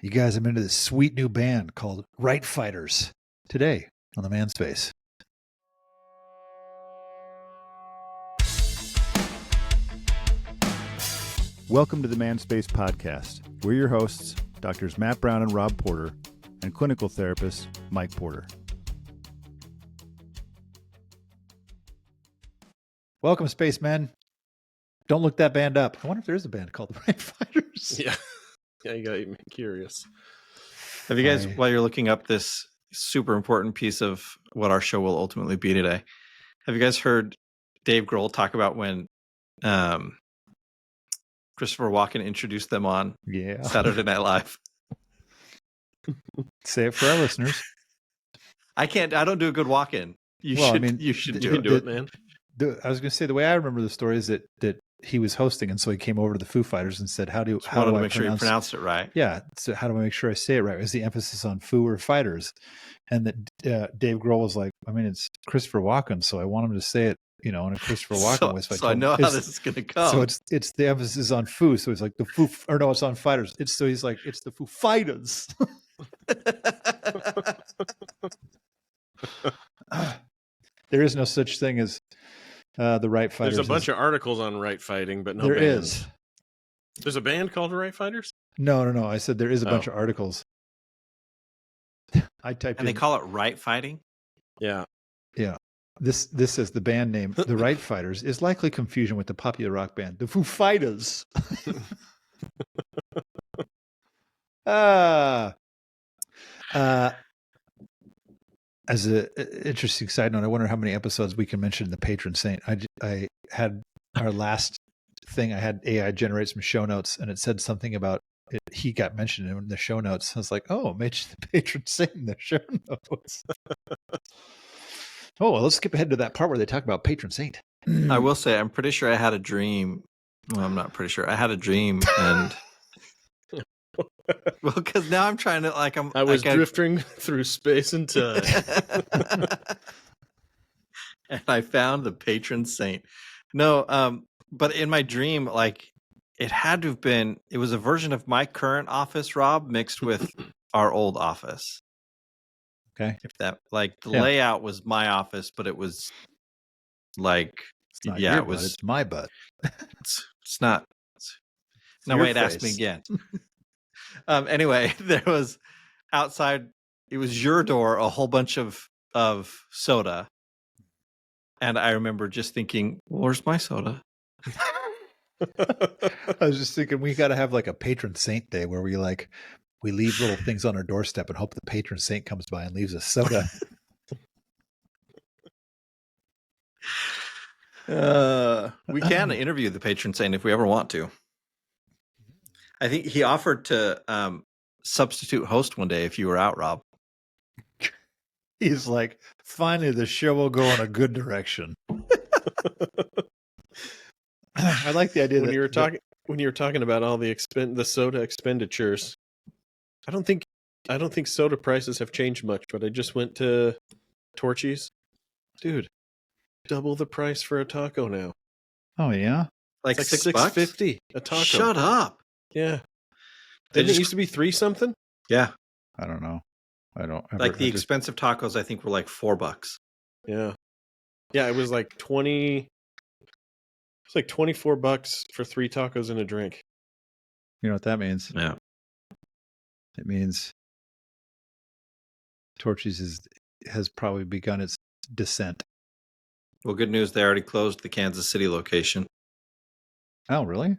You guys, I'm into this sweet new band called Right Fighters today on the Manspace. Welcome to the Manspace podcast. We're your hosts, Doctors Matt Brown and Rob Porter, and clinical therapist Mike Porter. Welcome, spacemen. Don't look that band up. I wonder if there is a band called the Right Fighters. Yeah, you got me curious. Have you guys, while you're looking up this super important piece of what our show will ultimately be today, have you guys heard Dave Grohl talk about when Christopher Walken introduced them on Saturday Night Live? Say it for our listeners. I don't do a good Walken. You should do it, man. I was going to say, the way I remember the story is that he was hosting, and so he came over to the Foo Fighters and said, how do I make sure you pronounced it right? Yeah. So how do I make sure I say it right? Is the emphasis on Foo or Fighters? And that Dave Grohl was like, I mean, it's Christopher Walken, so I want him to say it, in a Christopher Walken way. So I know how this is going to come. So it's the emphasis on Foo. So it's like it's on Fighters. He's like, it's the Foo Fighters. There is no such thing as the Right Fighters. There's a bunch of articles on right fighting, but no there bands. Is. There's a band called the Right Fighters? No. I said there is a bunch of articles. I typed and they call it right fighting? Yeah. Yeah. This is the band name. The Right Fighters is likely confusion with the popular rock band, the Foo Fighters. As an interesting side note, I wonder how many episodes we can mention the patron saint. I had our last thing. I had AI generate some show notes, and it said something about it. He got mentioned in the show notes. I was like, oh, mention the patron saint in the show notes. Oh, well, let's skip ahead to that part where they talk about patron saint. I will say, I'm pretty sure I had a dream. Well, I'm not pretty sure. I had a dream, and well, because now I'm trying to I was drifting through space and time, and I found the patron saint. No, but in my dream, it had to have been. It was a version of my current office, Rob, mixed with our old office. Okay. If that layout was my office, but it was it's my butt. It's not. No, wait, ask me again. Anyway, there was outside. It was your door, a whole bunch of soda, and I remember just thinking, "Where's my soda?" I was just thinking we got to have a patron saint day where we leave little things on our doorstep and hope the patron saint comes by and leaves us soda. We can interview the patron saint if we ever want to. I think he offered to substitute host one day if you were out, Rob. He's like, finally, the show will go in a good direction. I like the idea when you were talking about all the soda expenditures. I don't think soda prices have changed much, but I just went to Torchy's. Dude, double the price for a taco now. Oh yeah, like $6.50 a taco. Shut up. Yeah, didn't it used to be $3 something? Yeah, I don't know. The expensive tacos I think were like $4. Yeah, it was like 20. It's like $24 for 3 tacos and a drink. You know what that means? Yeah. It means Torchy's has probably begun its descent. Well, good news. They already closed the Kansas City location. Oh, really?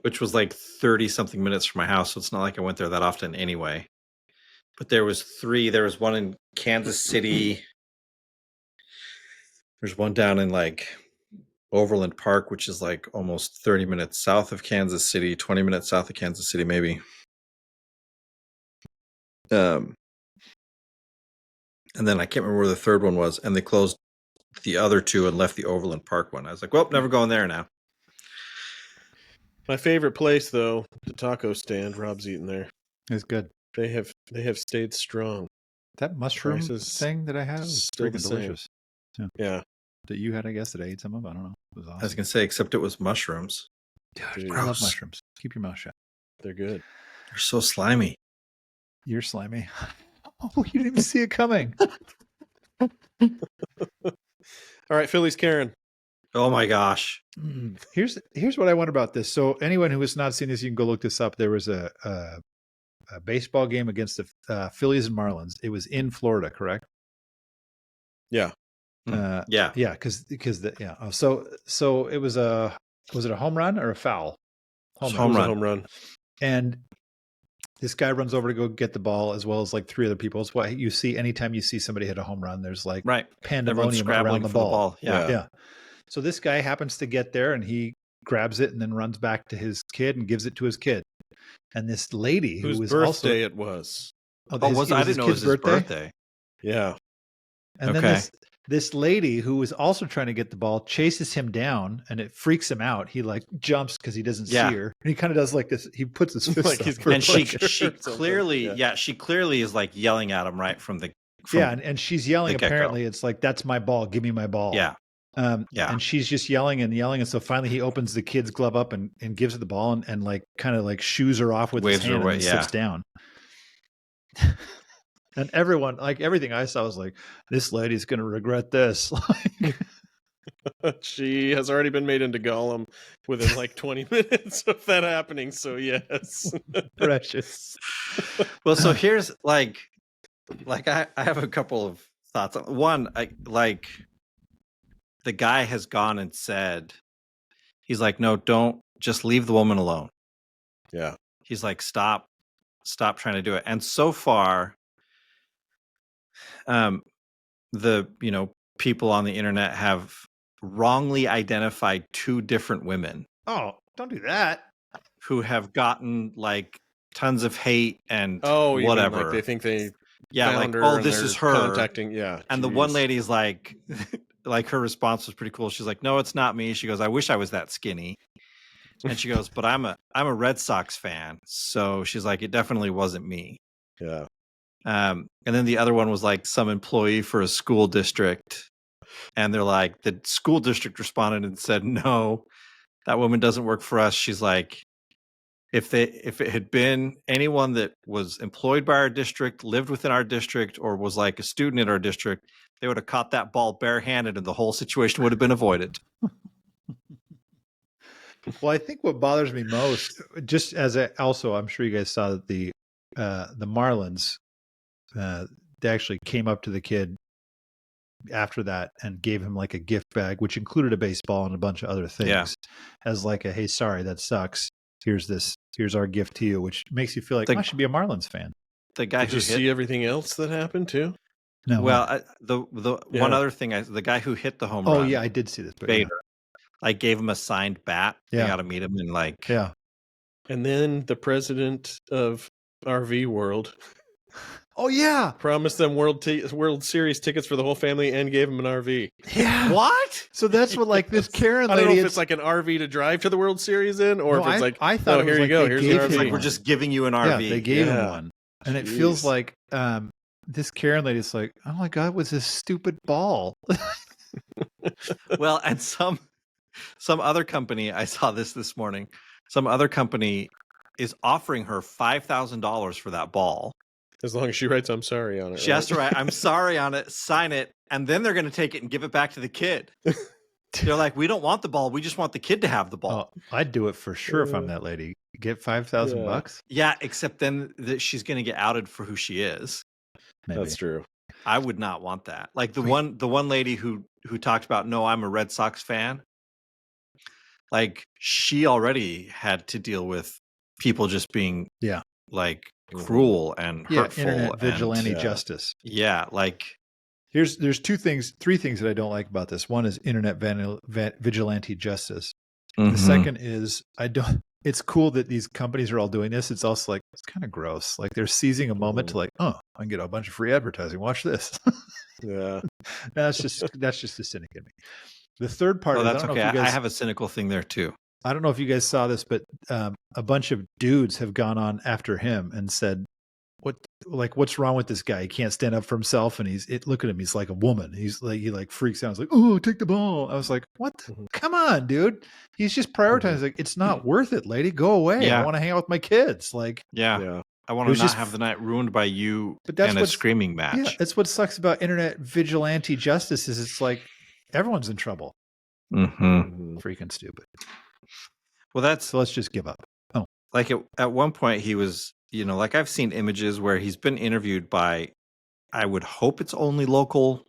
Which was like 30-something minutes from my house, so it's not like I went there that often anyway. But there was 3. There was one in Kansas City. There's one down in Overland Park, which is almost 30 minutes south of Kansas City, 20 minutes south of Kansas City, maybe. And then I can't remember where the third one was, and they closed the other 2 and left the Overland Park one. I was like, well, never going there now. My favorite place, though, the taco stand. Rob's eating there. It's good. They have stayed strong. That mushroom thing that I had was still delicious. Yeah. That you had, I guess, that I ate some of. I don't know. It was awesome. I was going to say, except it was mushrooms. Dude, I love mushrooms. Keep your mouth shut. They're good. They're so slimy. You're slimy. Oh, you didn't even see it coming. All right, Philly's Karen. Oh my gosh. Here's what I wonder about this. So anyone who has not seen this, you can go look this up. There was a baseball game against the Phillies and Marlins. It was in Florida, correct? Yeah. Yeah. Because so it was it a home run or a foul? Home run. And this guy runs over to go get the ball, as well as like three other people. It's what you see anytime you see somebody hit a home run. There's like pandemonium around the ball. Yeah. So this guy happens to get there, and he grabs it and then runs back to his kid and gives it to his kid. And this lady whose was birthday it was. I didn't know it was his birthday. Yeah. And then this lady who was also trying to get the ball chases him down, and it freaks him out. He like jumps because he doesn't see her, and he kind of does like this. He puts his fist like up. And she clearly is like yelling at him right from the and she's yelling. Apparently, it's like, "That's my ball. Give me my ball." Yeah. And she's just yelling, and so finally he opens the kid's glove up and gives her the ball and like kind of like shoos her off with his hand and sits down. And everyone, like everything I saw was like, this lady's going to regret this. She has already been made into Gollum within like 20 minutes of that happening. So yes. Precious. Well, so here's I have a couple of thoughts. One, the guy has gone and said, he's like, no, don't, just leave the woman alone. Yeah. He's like, stop trying to do it. And so far, the people on the internet have wrongly identified two different women. Oh, don't do that. Who have gotten like tons of hate and whatever. Like they think they found her, this is her contacting. Yeah. And the one lady's like like her response was pretty cool. She's like, no, it's not me. She goes, I wish I was that skinny. And she goes, but I'm a Red Sox fan. So she's like, it definitely wasn't me. Yeah. And then the other one was like some employee for a school district. And they're like, the school district responded and said, no, that woman doesn't work for us. She's like, if it had been anyone that was employed by our district, lived within our district, or was like a student in our district, they would have caught that ball barehanded and the whole situation would have been avoided. Well, I think what bothers me most, just as I'm sure you guys saw that the Marlins, they actually came up to the kid after that and gave him like a gift bag, which included a baseball and a bunch of other things, as like a, hey, sorry, that sucks. Here's our gift to you, which makes you feel like I should be a Marlins fan. The guy Did you see everything else that happened too? No. Well, one other thing, the guy who hit the home run. Oh yeah, I did see this. Vader, like gave him a signed bat. Yeah. You got to meet him and like. Yeah. And then the president of RV World. Oh yeah, promised them World Series tickets for the whole family and gave them an RV. Yeah, what? So that's what like this Karen lady. I don't know if it's like an RV to drive to the World Series in, or if it's like, I thought here you go, here's the RV. Like we're just giving you an RV. Yeah, they gave him one, and it feels like this Karen lady's like, oh my god, what's this stupid ball? Well, and some other company, I saw this morning. Some other company is offering her $5,000 for that ball. As long as she writes, I'm sorry on it. She has to write, I'm sorry on it, sign it, and then they're going to take it and give it back to the kid. They're like, we don't want the ball. We just want the kid to have the ball. Oh, I'd do it for sure if I'm that lady. Get $5,000. Yeah, except then she's going to get outed for who she is. Maybe. That's true. I would not want that. Like the one lady who talked about, no, I'm a Red Sox fan. Like she already had to deal with people just being like cruel and hurtful. Internet vigilante justice. Yeah, like there's three things that I don't like about this. One is internet vigilante justice. Mm-hmm. The second is it's cool that these companies are all doing this. It's also like, it's kind of gross. Like they're seizing a moment to like, I can get a bunch of free advertising. Watch this. Yeah. That's just the cynic in me. The third part. That's okay. I have a cynical thing there too. I don't know if you guys saw this, but a bunch of dudes have gone on after him and said, what's wrong with this guy? He can't stand up for himself. And look at him. He's like a woman. He freaks out. He's like, oh, take the ball. I was like, what? Mm-hmm. Come on, dude. He's just prioritizing. Like, it's not worth it, lady. Go away. I want to hang out with my kids. Like, yeah. I want to not have the night ruined by you and a screaming match. Yeah, that's what sucks about internet vigilante justice is it's like everyone's in trouble. Freaking stupid. Well, so let's just give up. Oh, like at one point he was, like I've seen images where he's been interviewed by, I would hope it's only local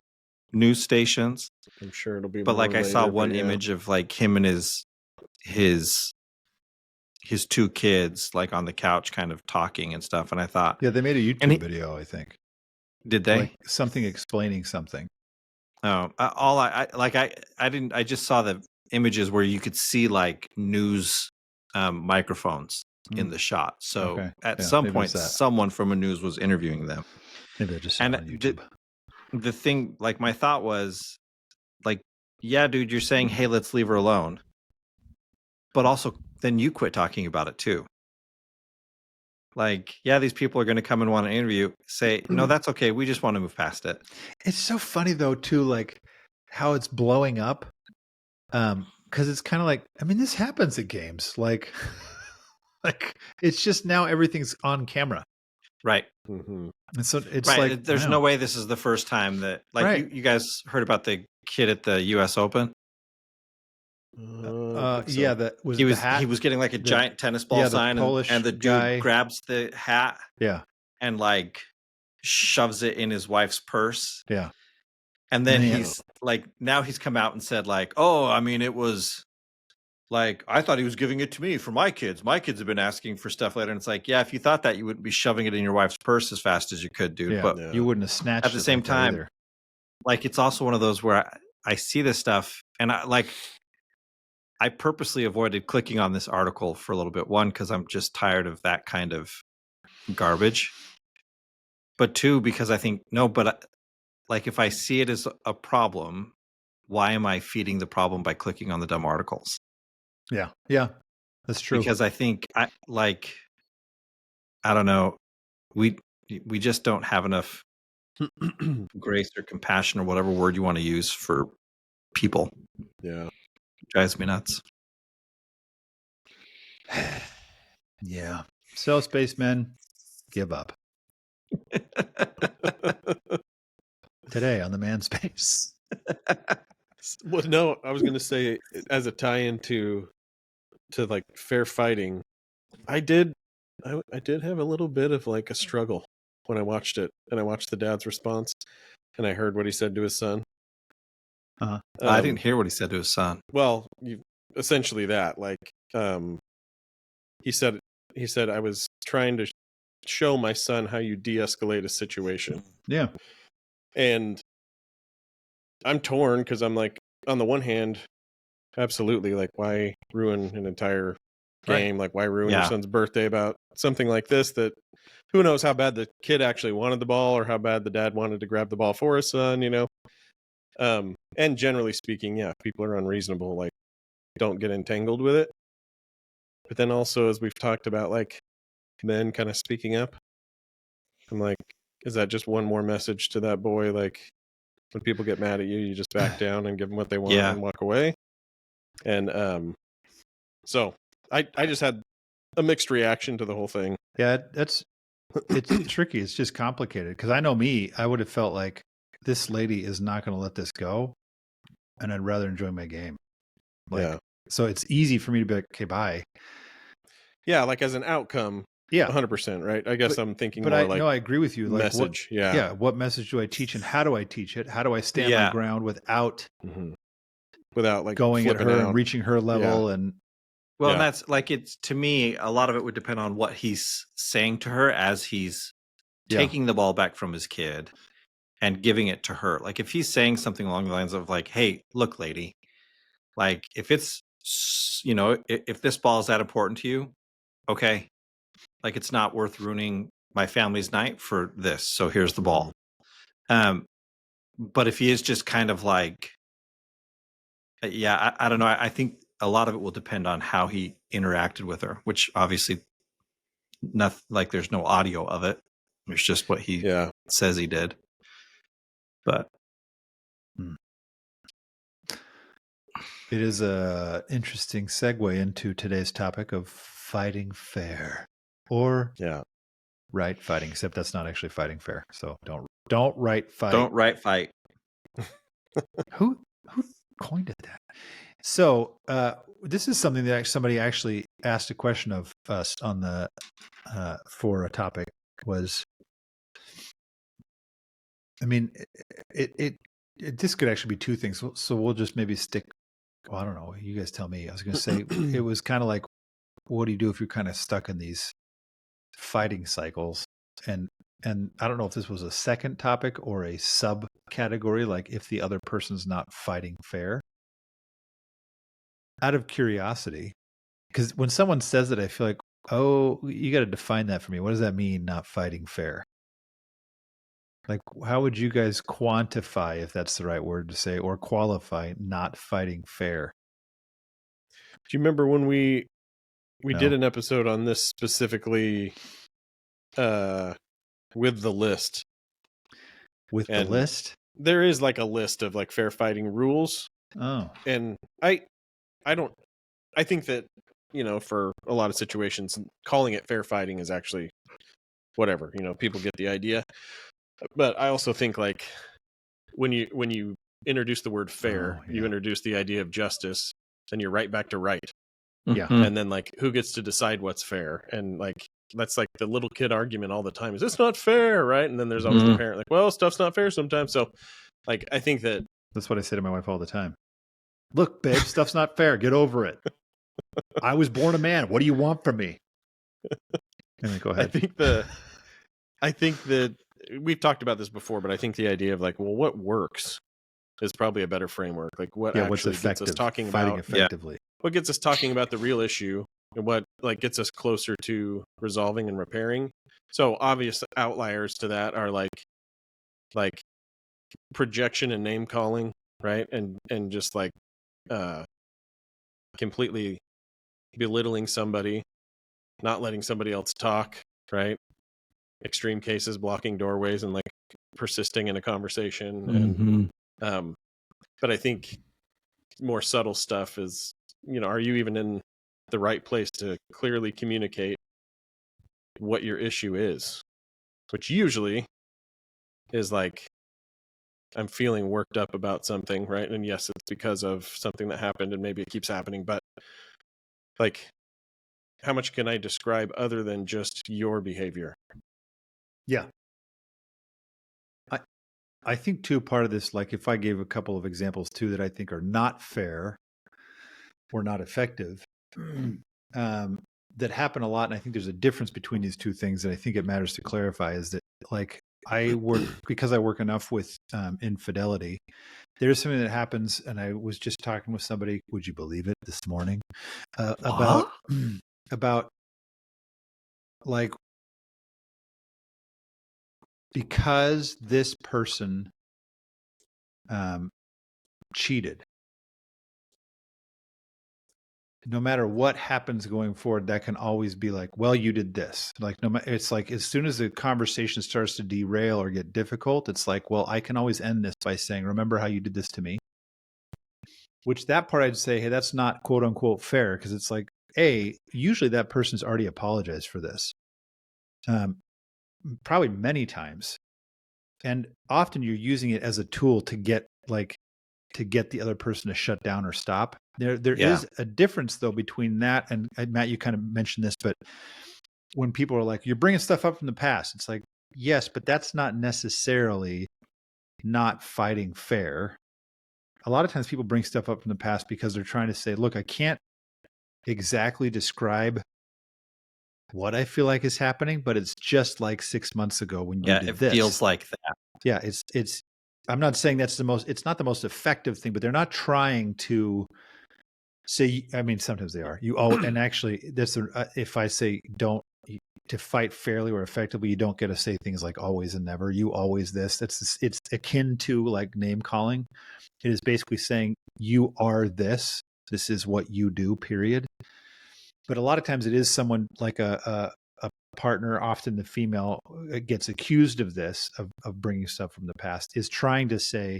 news stations. I'm sure it'll be. But like I saw one image of like him and his two kids like on the couch kind of talking and stuff, and I thought, yeah, they made a YouTube video, I think. Did they? Like something explaining something. Oh, I just saw the images where you could see like news microphones in the shot. So at some point, someone from a news was interviewing them. Maybe I just saw it on YouTube. The thing, like my thought was, like, yeah, dude, you're saying, hey, let's leave her alone, but also then you quit talking about it too. Like, yeah, these people are going to come and want an interview. Say, no, that's okay. We just want to move past it. It's so funny though, too, like how it's blowing up. Because it's kind of like, I mean, this happens at games. Like it's just now everything's on camera. Right. And so it's right. like, there's no way this is the first time that, like, you guys heard about the kid at the U.S. Open. Yeah, that was he was getting like a giant tennis ball sign, and the dude grabs the hat, and like shoves it in his wife's purse, and then he's like, now he's come out and said like, oh, I mean, it was like, I thought he was giving it to me for my kids. My kids have been asking for stuff later, and it's like, yeah, if you thought that, you wouldn't be shoving it in your wife's purse as fast as you could, dude. But you wouldn't have snatched at the same time. Like, it's also one of those where I see this stuff, and I purposely avoided clicking on this article for a little bit. One, because I'm just tired of that kind of garbage. But two, because I think, like if I see it as a problem, why am I feeding the problem by clicking on the dumb articles? Yeah, that's true. Because I think, I don't know, we just don't have enough grace or compassion or whatever word you want to use for people. Yeah. Drives me nuts. Yeah. So spacemen, give up. Today on the Manspace. Well, no, I was going to say, as a tie-in to like fair fighting, I did have a little bit of like a struggle when I watched it, and I watched the dad's response, and I heard what he said to his son. I didn't hear what he said to his son. Well, essentially that, like, he said, I was trying to show my son how you de-escalate a situation. Yeah. And I'm torn because I'm like, on the one hand, absolutely, like, why ruin an entire game? Like, why ruin your son's birthday about something like this that who knows how bad the kid actually wanted the ball or how bad the dad wanted to grab the ball for his son, and generally speaking, yeah, people are unreasonable, like, don't get entangled with it. But then also, as we've talked about, like, men kind of speaking up, I'm like, is that just one more message to that boy? Like, when people get mad at you, you just back down and give them what they want and walk away. And so I just had a mixed reaction to the whole thing. Yeah, it's tricky. It's just complicated. Because I know me, I would have felt like this lady is not going to let this go, and I'd rather enjoy my game. Like, so it's easy for me to be like, okay, bye. Yeah, like as an outcome. Yeah, 100%. Right. I guess I'm thinking more like. No, I agree with you. Like, message. What message do I teach, and how do I teach it? How do I stand my ground without like going at her and reaching her level? And and that's like, it's, to me, a lot of it would depend on what he's saying to her as he's taking the ball back from his kid and giving it to her. Like, if he's saying something along the lines of like, hey, look, lady, like, if it's, if this ball is that important to you, okay, like, it's not worth ruining my family's night for this, so here's the ball. But if he is just kind of like, I don't know, I think a lot of it will depend on how he interacted with her, which obviously nothing, like, there's no audio of it. It's just what he says he did. But it is a interesting segue into today's topic of fighting fair, or Right, fighting, except that's not actually fighting fair. So don't write fight. Don't write fight. Who coined that? So this is something that somebody actually asked a question of us on the for a topic was, I mean, this could actually be two things. So we'll just maybe stick. Well, I don't know. You guys tell me. I was going to say it was kind of like, what do you do if you're kind of stuck in these fighting cycles? And I don't know if this was a second topic or a subcategory, like if the other person's not fighting fair. Out of curiosity, because when someone says it, I feel like, oh, you got to define that for me. What does that mean, not fighting fair? Like, how would you guys quantify, if that's the right word to say, or qualify not fighting fair? Do you remember when we No. did an episode on this specifically with the list? With the list? There is like a list of like fair fighting rules. Oh. And I think that, you know, for a lot of situations, calling it fair fighting is actually whatever, you know, people get the idea. But I also think like when you introduce the word fair, you introduce the idea of justice, then you're right back to right. Yeah. And then like who gets to decide what's fair? And like that's like the little kid argument all the time is it's not fair, right? And then there's always the parent like, well, stuff's not fair sometimes. So like I think that's what I say to my wife all the time. Look, babe, stuff's not fair. Get over it. I was born a man. What do you want from me? And then go ahead. I think that we've talked about this before, but I think the idea of like, well, what works is probably a better framework. Like what actually gets us talking fighting about effectively. What gets us talking about the real issue and what like gets us closer to resolving and repairing. So obvious outliers to that are like projection and name calling, right? And just like completely belittling somebody, not letting somebody else talk, right? Extreme cases, blocking doorways and like persisting in a conversation. And but I think more subtle stuff is, you know, are you even in the right place to clearly communicate what your issue is? Which usually is like, I'm feeling worked up about something, right? And yes, it's because of something that happened and maybe it keeps happening, but like, how much can I describe other than just your behavior? Yeah. I think too, part of this, like if I gave a couple of examples too that I think are not fair or not effective, that happen a lot. And I think there's a difference between these two things that I think it matters to clarify is that like because I work enough with infidelity, there's something that happens. And I was just talking with somebody, would you believe it, this morning, about like, because this person cheated, no matter what happens going forward, that can always be like, well, you did this. Like, no matter, it's like as soon as the conversation starts to derail or get difficult, it's like, well, I can always end this by saying, remember how you did this to me? Which that part I'd say, hey, that's not quote unquote fair, because it's like, usually that person's already apologized for this. Probably many times. And often you're using it as a tool to get the other person to shut down or stop. There is a difference though between that and Matt, you kind of mentioned this, but when people are like, you're bringing stuff up from the past, it's like, yes, but that's not necessarily not fighting fair. A lot of times people bring stuff up from the past because they're trying to say, look, I can't exactly describe what I feel like is happening, but it's just like 6 months ago when you did this. It feels like that. Yeah, it's I'm not saying it's not the most effective thing, but they're not trying to say, I mean, sometimes they are. And actually if I say to fight fairly or effectively, you don't get to say things like always and never, you always this. It's akin to like name calling. It is basically saying you are this. This is what you do, period. But a lot of times it is someone like a partner, often the female, gets accused of this, of bringing stuff from the past, is trying to say,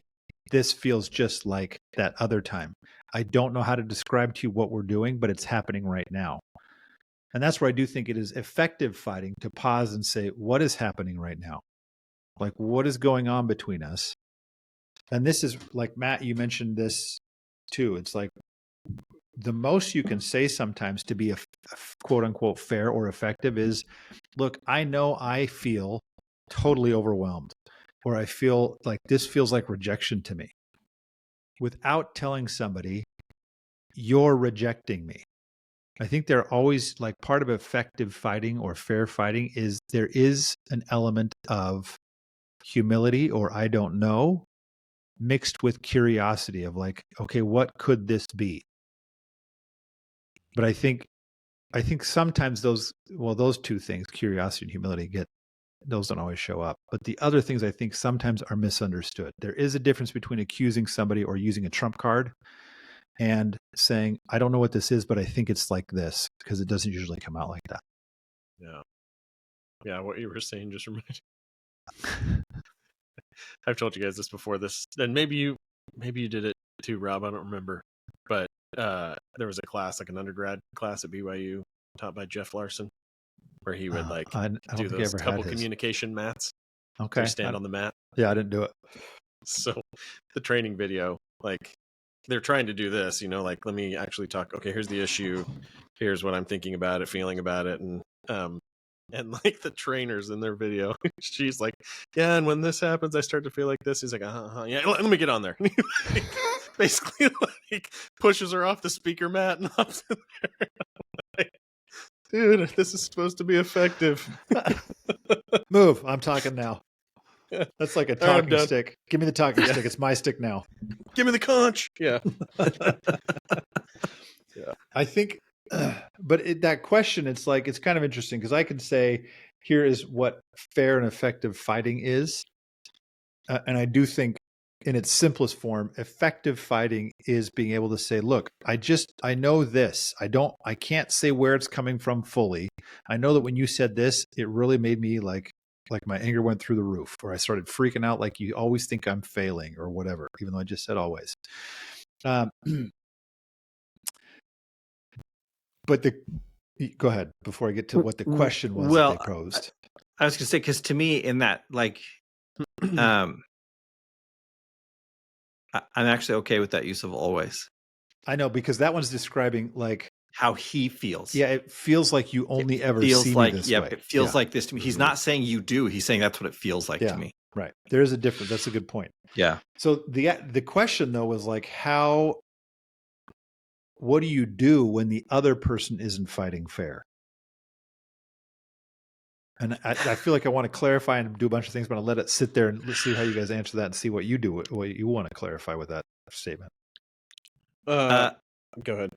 this feels just like that other time. I don't know how to describe to you what we're doing, but it's happening right now. And that's where I do think it is effective fighting to pause and say, what is happening right now? Like, what is going on between us? And this is like, Matt, you mentioned this too. It's like the most you can say sometimes to be a quote unquote fair or effective is, look, I know I feel totally overwhelmed, or I feel like this feels like rejection to me, without telling somebody you're rejecting me. I think they're always like part of effective fighting or fair fighting is there is an element of humility or I don't know mixed with curiosity of like, okay, what could this be? But I think sometimes those two things, curiosity and humility, those don't always show up. But the other things I think sometimes are misunderstood. There is a difference between accusing somebody or using a trump card and saying, I don't know what this is, but I think it's like this, because it doesn't usually come out like that. Yeah. Yeah, what you were saying just reminded I've told you guys this before, and maybe you did it too, Rob, I don't remember. But there was a class, like an undergrad class at BYU taught by Jeff Larson, where he would do those couple communication mats. Okay. So stand on the mat. Yeah, I didn't do it. So the training video, like they're trying to do this, like, let me actually talk. Okay, here's the issue. Here's what I'm thinking about it, feeling about it. And like the trainers in their video, she's like, yeah, and when this happens, I start to feel like this. He's like, yeah, let me get on there. Basically, like, pushes her off the speaker mat and hops in there. Like, dude, this is supposed to be effective. Move. I'm talking now. That's like a talking stick. Give me the talking stick. It's my stick now. Give me the conch. Yeah. Yeah. I think, but that question, it's like, it's kind of interesting because I can say, here is what fair and effective fighting is. And I do think in its simplest form, effective fighting is being able to say, look, I know this. I can't say where it's coming from fully. I know that when you said this, it really made me like my anger went through the roof, or I started freaking out like you always think I'm failing or whatever, even though I just said always. But go ahead before I get to what the question was that they posed. I was going to say, because to me in that, like, I'm actually okay with that use of always. I know, because that one's describing like how he feels. Yeah, it feels like you only ever see me this way. It feels like this to me. He's not saying you do. He's saying that's what it feels like to me. Right. There is a difference. That's a good point. Yeah. So the question though was like, what do you do when the other person isn't fighting fair? And I feel like I want to clarify and do a bunch of things, but I'll let it sit there and let's see how you guys answer that and see what you do, what you want to clarify with that statement. Go ahead.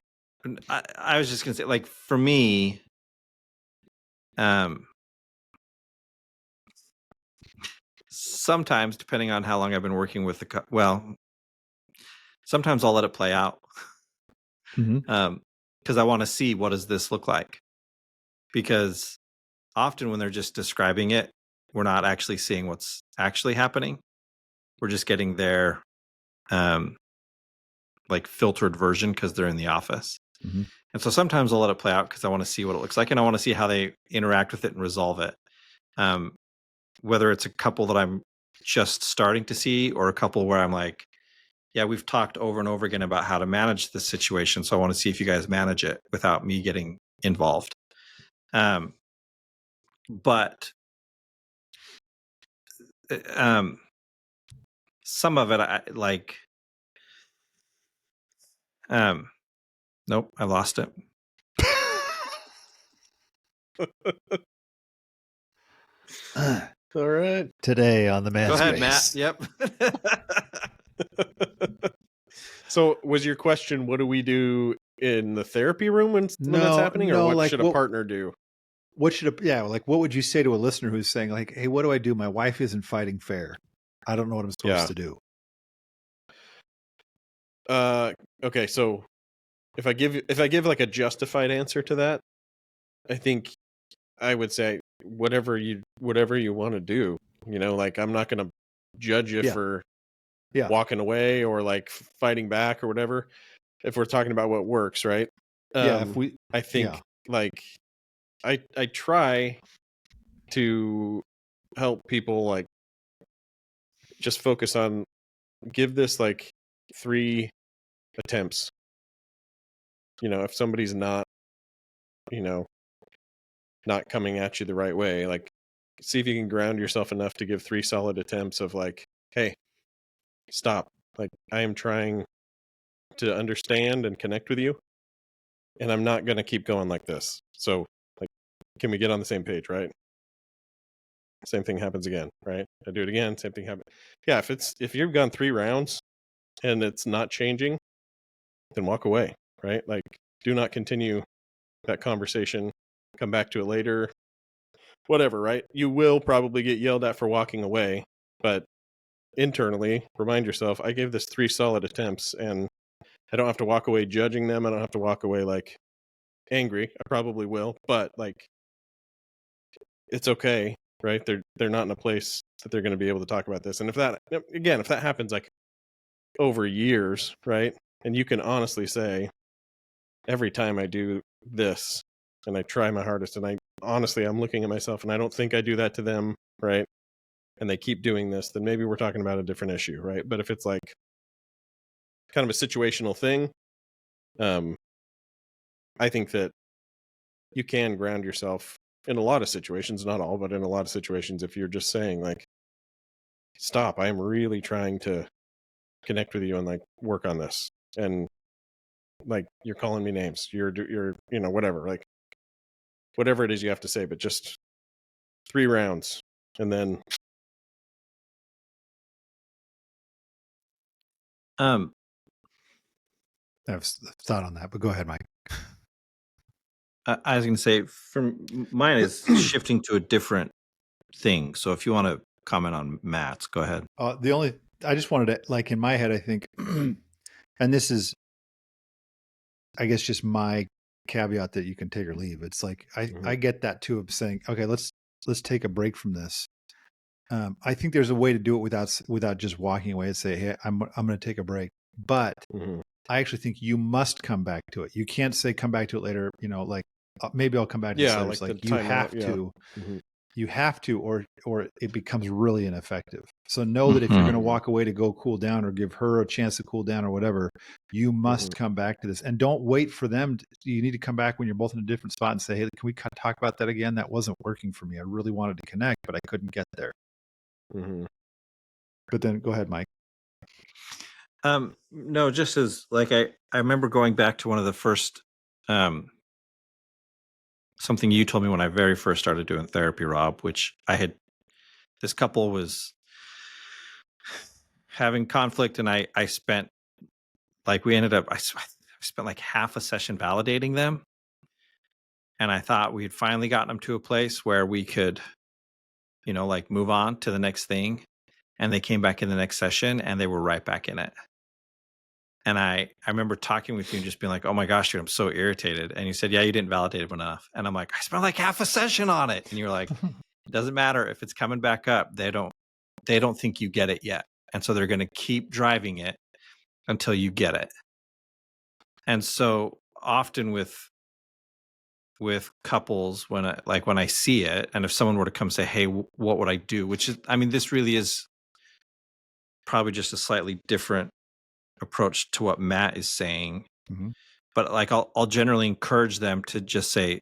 I was just going to say, like, for me, sometimes, depending on how long I've been working with sometimes I'll let it play out. Because I want to see, what does this look like? Because often when they're just describing it, we're not actually seeing what's actually happening. We're just getting their like filtered version because they're in the office. And so sometimes I'll let it play out because I want to see what it looks like, and I want to see how they interact with it and resolve it. Whether it's a couple that I'm just starting to see, or a couple where I'm like, yeah, we've talked over and over again about how to manage this situation, so I want to see if you guys manage it without me getting involved. But some of it, I like. Nope, I lost it. All right. Today on the Manspace. Go ahead, Matt. Yep. So was your question, what do we do in the therapy room when that's happening? Or what should a partner do? What would you say to a listener who's saying like, hey, what do I do? My wife isn't fighting fair. I don't know what I'm supposed to do. Okay. So if I give like a justified answer to that, I think I would say whatever you want to do, like, I'm not going to judge you for walking away or like fighting back or whatever. If we're talking about what works, right? I think like I try to help people like just focus on, give this like 3 attempts. If somebody's not, not coming at you the right way, like see if you can ground yourself enough to give 3 solid attempts of like, hey, stop. Like, I am trying to understand and connect with you, and I'm not going to keep going like this. So, like, can we get on the same page, right? Same thing happens again, right? I do it again, same thing happens. Yeah, if you've gone 3 rounds and it's not changing, then walk away, right? Like, do not continue that conversation. Come back to it later. Whatever, right? You will probably get yelled at for walking away, but internally, remind yourself, I gave this 3 solid attempts, and I don't have to walk away judging them. I don't have to walk away like angry. I probably will, but like, it's okay, right? They're not in a place that they're going to be able to talk about this. And if that happens like over years, right? And you can honestly say, every time I do this and I try my hardest, and I'm looking at myself and I don't think I do that to them, right? And they keep doing this, then maybe we're talking about a different issue, right? But if it's like kind of a situational thing, I think that you can ground yourself in a lot of situations, not all, but in a lot of situations, if you're just saying like, stop, I am really trying to connect with you and like work on this. And like, you're calling me names, you're whatever, like whatever it is you have to say, but just 3 rounds. And then I have a thought on that, but go ahead, Mike. I was going to say, from mine is shifting to a different thing. So if you want to comment on Matt's, go ahead. I just wanted to, like, in my head, I think, and this is, I guess, just my caveat that you can take or leave. It's like, I get that too, of saying, okay, let's take a break from this. I think there's a way to do it without just walking away and say, hey, I'm going to take a break. But I actually think you must come back to it. You can't say come back to it later, like, maybe I'll come back to this later. It's like you have to. You have to, or it becomes really ineffective. So know that if you're going to walk away to go cool down, or give her a chance to cool down, or whatever, you must come back to this, and don't wait for them. You need to come back when you're both in a different spot and say, "Hey, can we talk about that again? That wasn't working for me. I really wanted to connect, but I couldn't get there." But then, go ahead, Mike. No, just as like I remember going back to one of the first. Something you told me when I very first started doing therapy, Rob, which this couple was having conflict, and I spent, like, we ended up, I spent like half a session validating them. And I thought we had finally gotten them to a place where we could, like, move on to the next thing. And they came back in the next session and they were right back in it. And I remember talking with you and just being like, oh my gosh, dude, I'm so irritated. And you said, yeah, you didn't validate it enough. And I'm like, I spent like half a session on it. And you're like, it doesn't matter if it's coming back up. They don't think you get it yet. And so they're going to keep driving it until you get it. And so often with couples, when I see it, and if someone were to come say, hey, what would I do? Which is, I mean, this really is probably just a slightly different approach to what Matt is saying. But like, I'll generally encourage them to just say,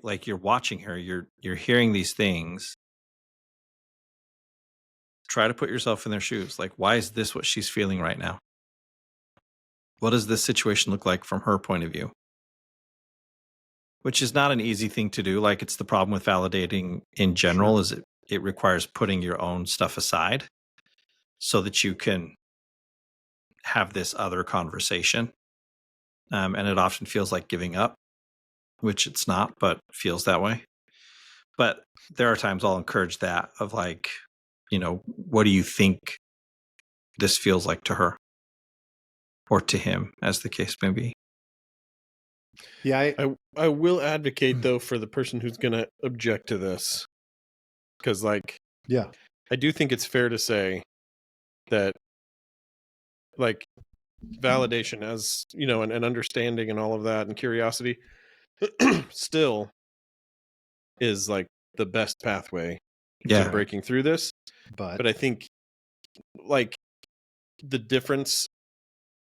like, you're watching her, you're hearing these things. Try to put yourself in their shoes. Like, why is this what she's feeling right now? What does this situation look like from her point of view? Which is not an easy thing to do. Like, it's the problem with validating in general, is it requires putting your own stuff aside so that you can have this other conversation. And it often feels like giving up, which it's not, but feels that way. But there are times I'll encourage that, of like, what do you think this feels like to her or to him, as the case may be? Yeah, I will advocate, though, for the person who's going to object to this. Because, like, yeah, I do think it's fair to say that, like, validation, as, and understanding and all of that, and curiosity, still, is like the best pathway Yeah. to breaking through this. But But I think like the difference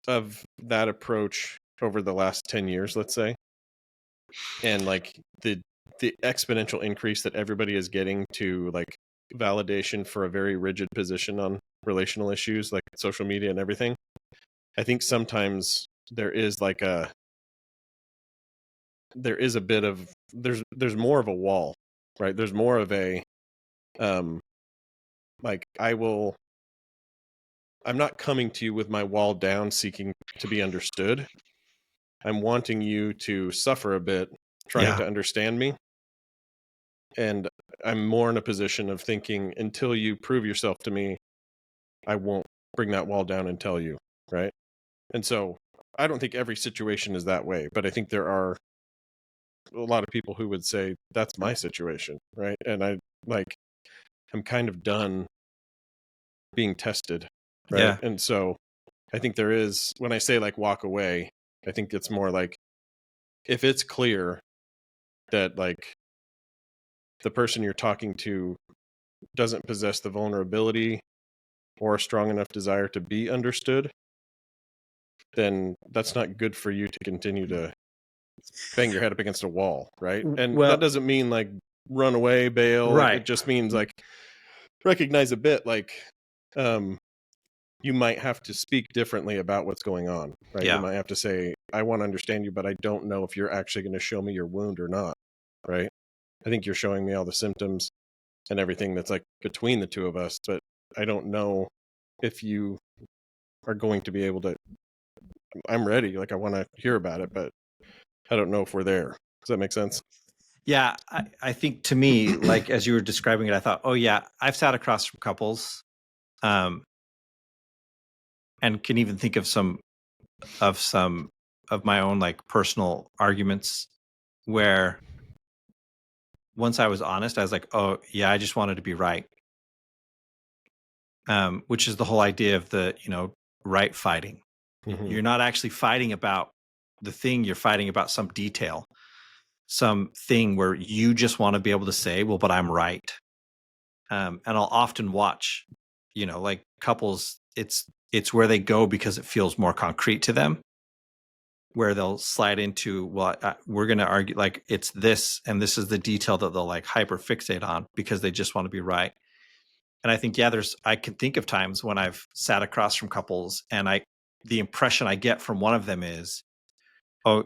of that approach over the last 10 years, let's say, and like the exponential increase that everybody is getting to like validation for a very rigid position on relational issues like social media and everything. I think sometimes there is a bit of there's more of a wall, right? There's more of a like I'm not coming to you with my wall down seeking to be understood. I'm wanting you to suffer a bit trying to understand me. And I'm more in a position of thinking, until you prove yourself to me, I won't bring that wall down and tell you, right? And so I don't think every situation is that way, but I think there are a lot of people who would say that's my situation, right? And I'm kind of done being tested, right? Yeah. And so I think there is, when I say like walk away, I think it's more like if it's clear that like the person you're talking to doesn't possess the vulnerability or a strong enough desire to be understood, then that's not good for you to continue to bang your head up against a wall, right? And that doesn't mean like run away, bail. Right. It just means like recognize a bit like you might have to speak differently about what's going on, right? Yeah. You might have to say, I want to understand you, but I don't know if you're actually going to show me your wound or not, right? I think you're showing me all the symptoms and everything that's like between the two of us, but I don't know if you are going to be able to. I'm ready. Like I want to hear about it, but I don't know if we're there. Does that make sense? Yeah. I think to me, like as you were describing it, I thought, oh yeah, I've sat across from couples, and can even think of some of my own like personal arguments where once I was honest, I was like, oh yeah, I just wanted to be right. Which is the whole idea of the, right fighting. Mm-hmm. You're not actually fighting about the thing, you're fighting about some detail, something where you just want to be able to say, well, but I'm right. And I'll often watch, like couples, it's where they go because it feels more concrete to them, where they'll slide into, well, we're going to argue like it's this, and this is the detail that they'll like hyper fixate on because they just want to be right. And I think, yeah, I can think of times when I've sat across from couples and the impression I get from one of them is, oh,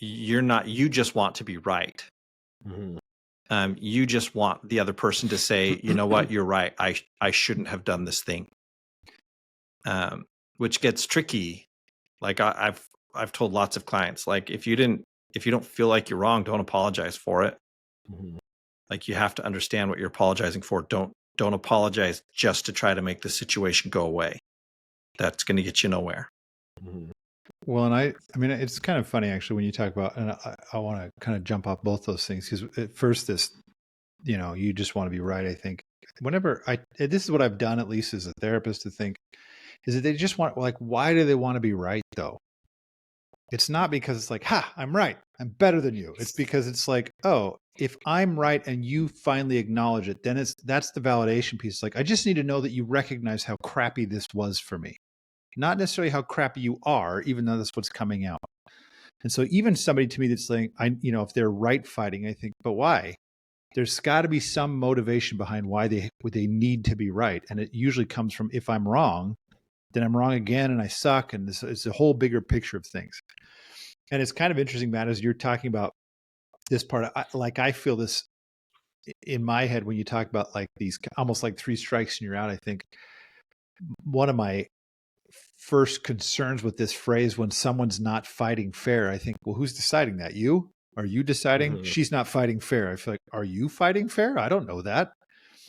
you just want to be right. Mm-hmm. You just want the other person to say, you know what, you're right. I shouldn't have done this thing. Which gets tricky. Like I've told lots of clients, like if you don't feel like you're wrong, don't apologize for it. Mm-hmm. Like you have to understand what you're apologizing for. Don't apologize just to try to make the situation go away. That's going to get you nowhere. Mm-hmm. Well, and I mean, it's kind of funny actually when you talk about, and I want to kind of jump off both those things because at first this, you just want to be right. I think whenever this is what I've done, at least as a therapist, to think is that they just want, like, why do they want to be right though? It's not because it's like, I'm right, I'm better than you. It's because it's like, oh, if I'm right and you finally acknowledge it, then that's the validation piece. Like, I just need to know that you recognize how crappy this was for me. Not necessarily how crappy you are, even though that's what's coming out. And so even somebody to me that's saying, if they're right fighting, I think, but why? There's got to be some motivation behind why they need to be right. And it usually comes from, if I'm wrong, then I'm wrong again and I suck. And it's a whole bigger picture of things. And it's kind of interesting, Matt, as you're talking about this part, I feel this in my head when you talk about like these almost like 3 strikes and you're out. I think one of my first concerns with this phrase, when someone's not fighting fair, I think, well, who's deciding that? You? Are you deciding? Mm-hmm. She's not fighting fair. I feel like, are you fighting fair? I don't know that.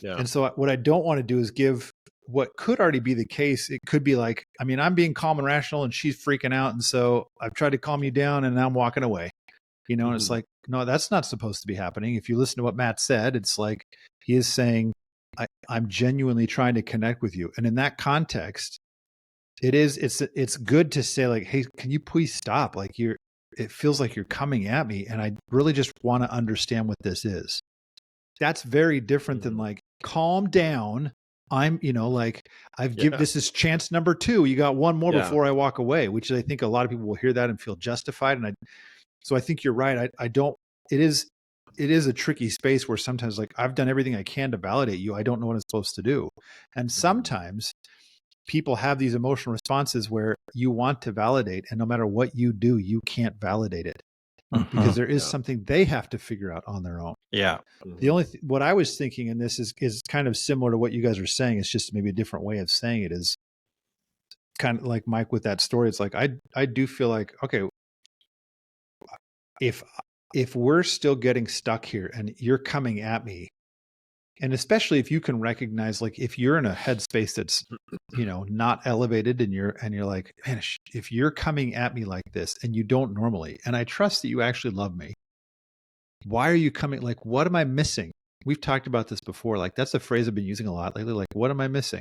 Yeah. And so what I don't want to do is give what could already be the case. It could be like, I'm being calm and rational and she's freaking out. And so I've tried to calm you down and now I'm walking away, and mm-hmm. It's like, no, that's not supposed to be happening. If you listen to what Matt said, it's like, he is saying, I'm genuinely trying to connect with you. And in that context, it's good to say like, hey, can you please stop? Like it feels like you're coming at me and I really just want to understand what this is. That's very different than like, calm down. I'm, like I've given this is chance number 2. You got one more before I walk away, which I think a lot of people will hear that and feel justified. And so I think you're right. I don't, it is a tricky space where sometimes like I've done everything I can to validate you. I don't know what I'm supposed to do. And sometimes people have these emotional responses where you want to validate, and no matter what you do, you can't validate it because there is something they have to figure out on their own. Yeah. The only what I was thinking, and this is kind of similar to what you guys are saying, it's just maybe a different way of saying it, is kind of like Mike with that story. It's like, I do feel like, okay, if we're still getting stuck here and you're coming at me, and especially if you can recognize, like, if you're in a headspace that's, not elevated, and you're like, man, if you're coming at me like this and you don't normally, and I trust that you actually love me, why are you coming? Like, what am I missing? We've talked about this before. Like, that's a phrase I've been using a lot lately. Like, what am I missing?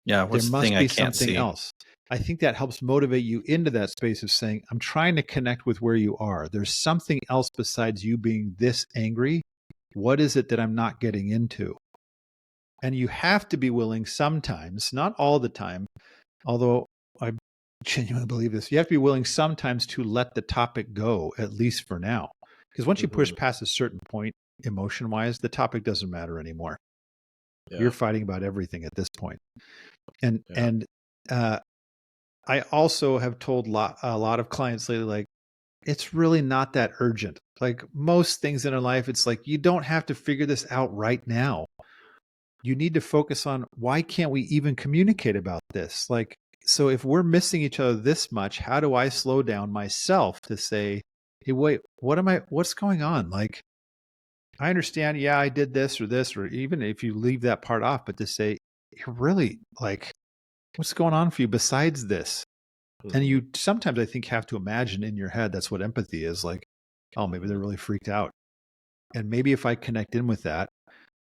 Yeah. There must be something else. I think that helps motivate you into that space of saying, I'm trying to connect with where you are. There's something else besides you being this angry. What is it that I'm not getting into? And you have to be willing sometimes, not all the time, although I genuinely believe this, you have to be willing sometimes to let the topic go, at least for now. Because once you push past a certain point, emotion-wise, the topic doesn't matter anymore. Yeah. You're fighting about everything at this point. And I also have told a lot of clients lately, like, it's really not that urgent. Like most things in our life, it's like, you don't have to figure this out right now. You need to focus on, why can't we even communicate about this? Like, so if we're missing each other this much, how do I slow down myself to say, hey, wait, what's going on? Like, I understand, yeah, I did this, or even if you leave that part off, but to say, you're really like, what's going on for you besides this? And you sometimes, I think, have to imagine in your head, that's what empathy is, like, oh, maybe they're really freaked out. And maybe if I connect in with that,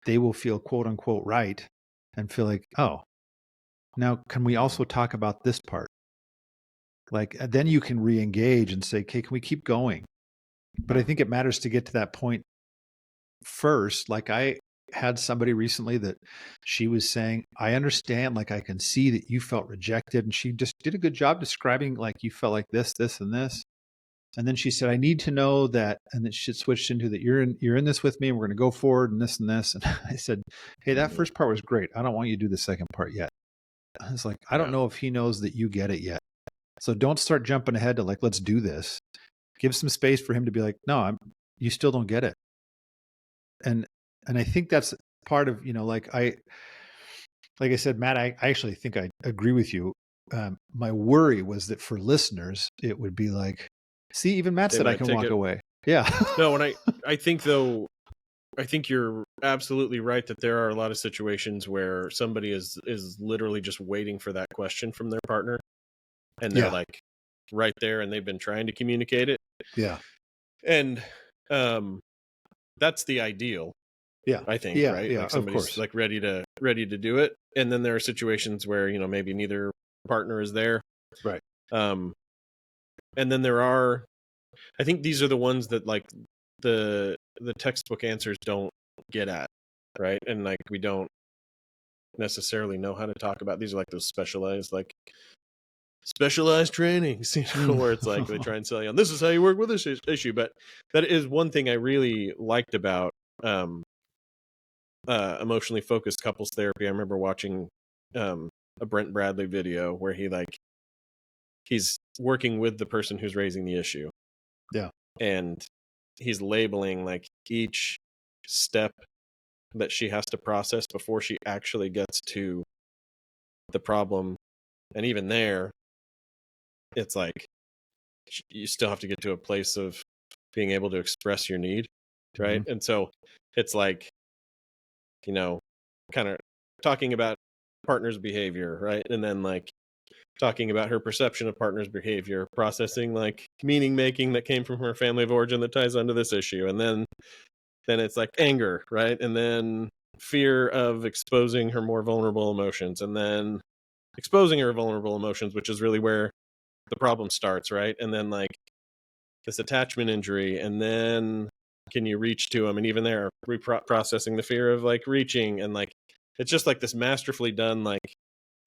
they will feel quote unquote right and feel like, oh, now can we also talk about this part? Like, then you can re-engage and say, okay, can we keep going? But I think it matters to get to that point first. Like, I had somebody recently that she was saying, I understand, like, I can see that you felt rejected. And she just did a good job describing, like, you felt like this, and this. And then she said, I need to know that, and then she switched into that you're in this with me, and we're going to go forward and this and this. And I said, hey, that first part was great. I don't want you to do the second part yet. I was like, I don't know if he knows that you get it yet. So don't start jumping ahead to like, let's do this. Give some space for him to be like, no, you still don't get it. And I think that's part of, like I said, Matt, I actually think I agree with you. My worry was that for listeners, it would be like, see, even Matt said I can walk away. Yeah. No, and I think you're absolutely right that there are a lot of situations where somebody is literally just waiting for that question from their partner, and they're like right there, and they've been trying to communicate it. Yeah. And that's the ideal. Yeah. I think, yeah, right? Yeah, like somebody's like ready to do it. And then there are situations where, maybe neither partner is there. Right. And then I think these are the ones that like the textbook answers don't get at, right? And like, we don't necessarily know how to talk about. These are like those specialized trainings, where it's like they try and sell you on, this is how you work with this issue. But that is one thing I really liked about emotionally focused couples therapy. I remember watching a Brent Bradley video where he's working with the person who's raising the issue. Yeah. And he's labeling like each step that she has to process before she actually gets to the problem. And even there, it's like you still have to get to a place of being able to express your need, right? Mm-hmm. And so it's like, kind of talking about partner's behavior, right? And then like talking about her perception of partner's behavior, processing like meaning making that came from her family of origin that ties onto this issue. And then it's like anger, right? And then fear of exposing her more vulnerable emotions, and then exposing her vulnerable emotions, which is really where the problem starts, right? And then like this attachment injury, and then can you reach to them? And even there, processing the fear of like reaching, and like it's just like this masterfully done. Like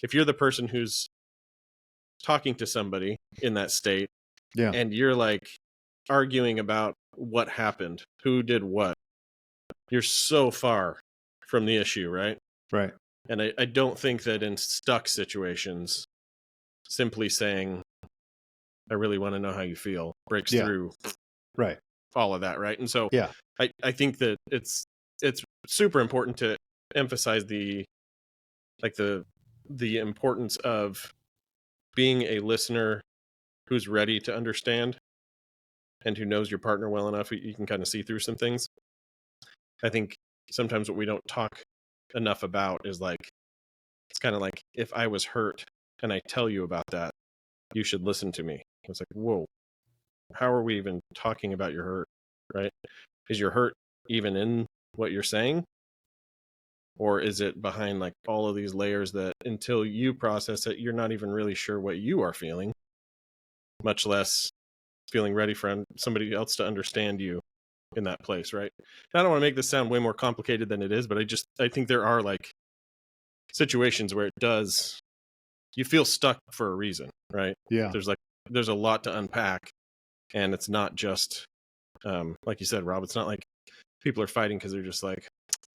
if you're the person who's talking to somebody in that state, and you're like arguing about what happened, who did what, you're so far from the issue, right? Right. And I don't think that in stuck situations, simply saying, I really want to know how you feel, breaks through right all of that, right? And so I think that it's super important to emphasize the importance of being a listener who's ready to understand and who knows your partner well enough, you can kind of see through some things. I think sometimes what we don't talk enough about is like, it's kind of like, if I was hurt and I tell you about that, you should listen to me. It's like, whoa, how are we even talking about your hurt, right? Is your hurt even in what you're saying? Or is it behind like all of these layers that until you process it, you're not even really sure what you are feeling, much less feeling ready for somebody else to understand you in that place, right? And I don't want to make this sound way more complicated than it is, but I think there are like situations where you feel stuck for a reason, right? Yeah. There's a lot to unpack, and it's not just, like you said, Rob, it's not like people are fighting because they're just like,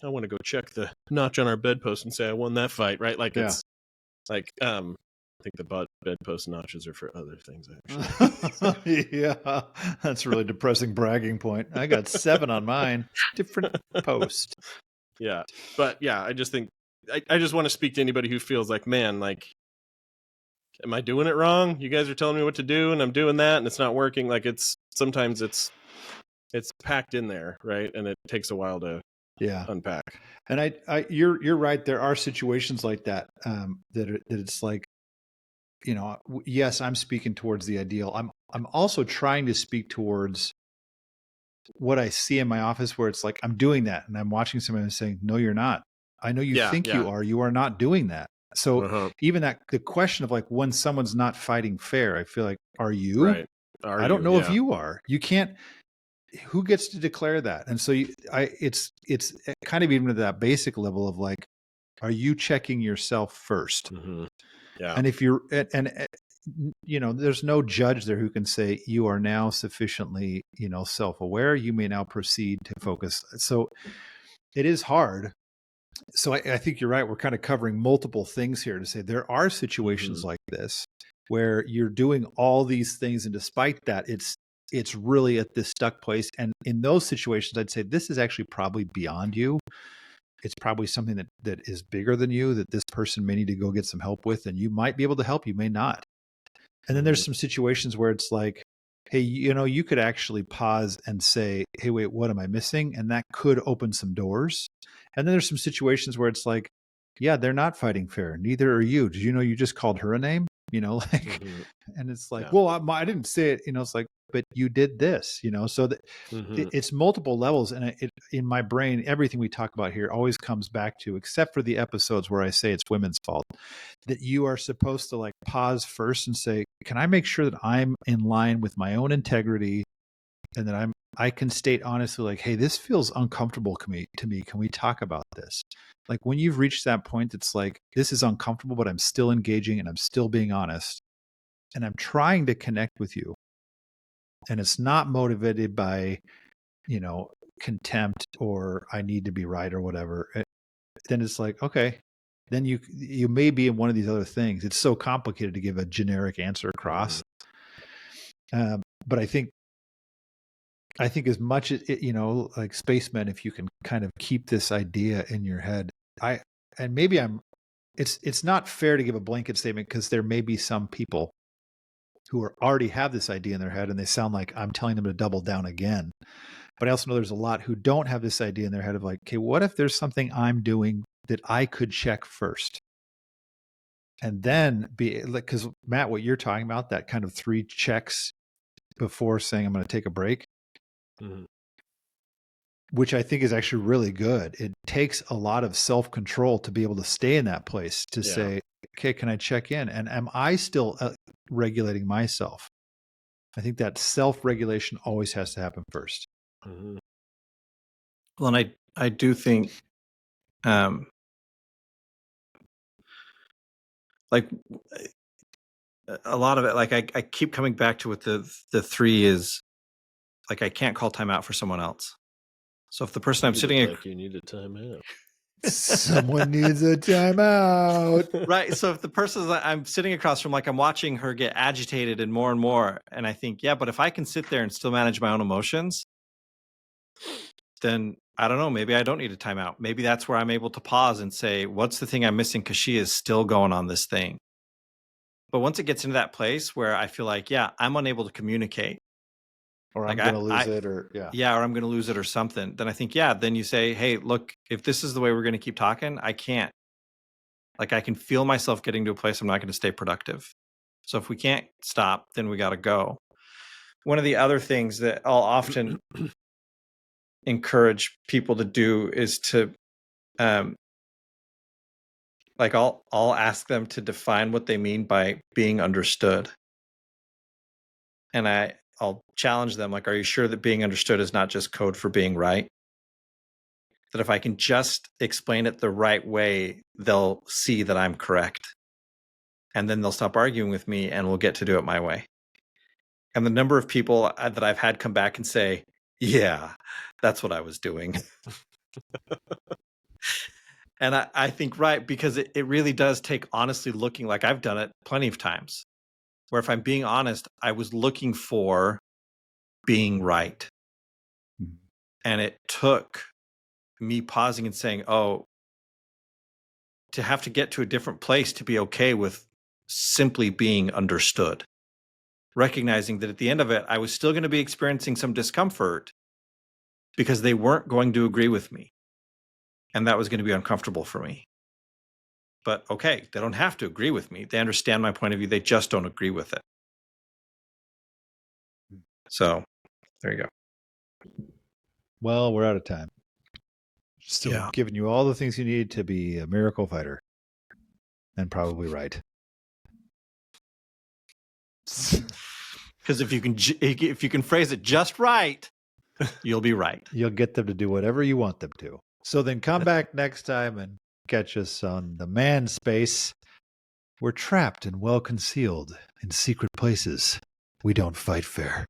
I want to go check the notch on our bedpost and say I won that fight, right? Like it's like, I think the bedpost notches are for other things, actually. Yeah, that's a really depressing bragging point. I got 7 on mine, different post. Yeah, but yeah, I just think I just want to speak to anybody who feels like, man, like, am I doing it wrong? You guys are telling me what to do, and I'm doing that, and it's not working. Like sometimes it's packed in there, right? And it takes a while to unpack. And you're right. There are situations like that, that it's like, you know, yes, I'm speaking towards the ideal. I'm also trying to speak towards what I see in my office, where it's like, I'm doing that, and I'm watching somebody and saying, no, you're not. I know you think you are. You are not doing that. So even the question of like, when someone's not fighting fair, I feel like, are you? Right. I don't know if you are. You can't. Who gets to declare that? And so it's kind of even to that basic level of like, are you checking yourself first? Mm-hmm. Yeah. And if you're, and you know, there's no judge there who can say you are now sufficiently, you know, self-aware. You may now proceed to focus. So it is hard. So I think you're right. We're kind of covering multiple things here to say there are situations like this where you're doing all these things, and despite that, it's really at this stuck place. And in those situations, I'd say this is actually probably beyond you. It's probably something that is bigger than you, that this person may need to go get some help with, and you might be able to help, you may not. And then there's some situations where it's like, hey, you know, you could actually pause and say, hey, wait, what am I missing? And that could open some doors. And then there's some situations where it's like, yeah, they're not fighting fair. Neither are you. Did you know you just called her a name? You know, like, and it's like, well, I didn't say it, you know, it's like, but you did this, you know, so that it's multiple levels. And in my brain, everything we talk about here always comes back to, except for the episodes where I say it's women's fault, that you are supposed to like pause first and say, can I make sure that I'm in line with my own integrity, and that I can state honestly, like, hey, this feels uncomfortable to me. Can we talk about this? Like when you've reached that point, it's like, this is uncomfortable, but I'm still engaging and I'm still being honest, and I'm trying to connect with you. And it's not motivated by, you know, contempt or I need to be right or whatever. Then it's like, okay, then you may be in one of these other things. It's so complicated to give a generic answer across. But I think as much as, you know, like spacemen, if you can kind of keep this idea in your head, it's not fair to give a blanket statement, because there may be some people who already have this idea in their head and they sound like I'm telling them to double down again. But I also know there's a lot who don't have this idea in their head of like, okay, what if there's something I'm doing that I could check first? And then be like, because Matt, what you're talking about, that kind of 3 checks before saying I'm going to take a break, which I think is actually really good. It takes a lot of self-control to be able to stay in that place to say, okay, can I check in? And am I still regulating myself? I think that self-regulation always has to happen first. Well, and I do think, like a lot of it, like I keep coming back to what the three is. Like I can't call timeout for someone else. So if the person I'm sitting, you need a timeout. Someone needs a timeout. Right. So if the person I'm sitting across from, like I'm watching her get agitated and more, and I think, yeah, but if I can sit there and still manage my own emotions, then I don't know, maybe I don't need a timeout. Maybe that's where I'm able to pause and say, what's the thing I'm missing? Because she is still going on this thing. But once it gets into that place where I feel like, yeah, I'm unable to communicate. Or like I'm going to lose it, or or I'm going to lose it or something. Then I think, yeah, then you say, hey, look, if this is the way we're going to keep talking, I can't. Like I can feel myself getting to a place I'm not going to stay productive. So if we can't stop, then we got to go. One of the other things that I'll often encourage people to do is to, like I'll ask them to define what they mean by being understood. And I'll challenge them, like, are you sure that being understood is not just code for being right? That if I can just explain it the right way, they'll see that I'm correct. And then they'll stop arguing with me and we'll get to do it my way. And the number of people that I've had come back and say, yeah, that's what I was doing. And I think, right, because it really does take honestly looking, like I've done it plenty of times, where if I'm being honest, I was looking for being right. And it took me pausing and saying, oh, to have to get to a different place to be okay with simply being understood. Recognizing that at the end of it, I was still going to be experiencing some discomfort because they weren't going to agree with me. And that was going to be uncomfortable for me. But okay, they don't have to agree with me. They understand my point of view. They just don't agree with it. So there you go. Well, we're out of time. Still giving you all the things you need to be a miracle fighter. And probably right. Because if you can phrase it just right, you'll be right. You'll get them to do whatever you want them to. So then come back next time and catch us on the Manspace. We're trapped and well concealed in secret places. We don't fight fair.